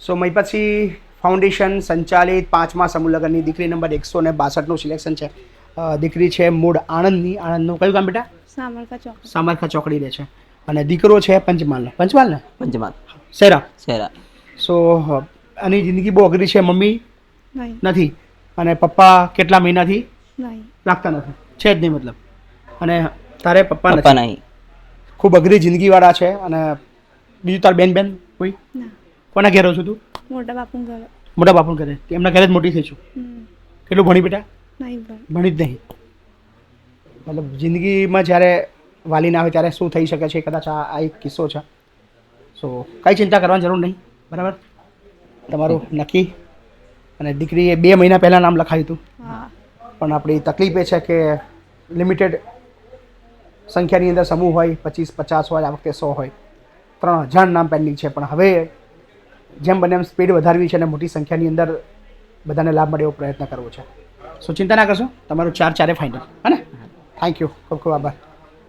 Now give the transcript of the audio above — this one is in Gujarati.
સો મહીપતસિંહ ફાઉન્ડેશન સંચાલિત 5મા સમૂહ લગ્નની દીકરી નંબર 162નું સિલેક્શન છે. દીકરી છે મૂળ આણંદની. આણંદનું કયું ગામ બેટા? સામરખા ચોકડી રહે છે. અને દીકરો છે પંચમહાલ ને પંચમહાલ શેરા. સો આની જિંદગી બહુ અઘરી છે. મમ્મી નથી અને પપ્પા કેટલા મહિનાથી લાગતા નથી, છે જ નહીં મતલબ. અને તારે પપ્પા નથી. ખૂબ અઘરી જિંદગીવાળા છે. અને બીજું તાર બેન કોઈ? કોના ઘેર રહો છો તું? મોટા બાપુ ઘરે. એમના ઘરે જ મોટી થઈ છું. કેટલું ભણી બેટા? ભણી જ નહીં. મતલબ જિંદગીમાં જ્યારે વાલી ના હોય ત્યારે શું થઈ શકે છે, કદાચ આ એક કિસ્સો છે. સો કંઈ ચિંતા કરવાની જરૂર નહીં, બરાબર? તમારું નક્કી. અને દીકરીએ 2 મહિના પહેલાં નામ લખાવ્યું હતું, પણ આપણી તકલીફ એ છે કે લિમિટેડ સંખ્યાની અંદર સમૂહ હોય, 25-50 હોય, આ વખતે 100 હોય. 3000 નામ પેન્ડિંગ છે. પણ હવે જેમ બને એમ સ્પીડ વધારવી છે અને મોટી સંખ્યાની અંદર બધાને લાભ મળે એવો પ્રયત્ન કરવો છે. સો ચિંતા ના કરશો, તમારું 4 ફાઇનલ. હા ને? થેન્ક યુ, ખૂબ ખૂબ આભાર.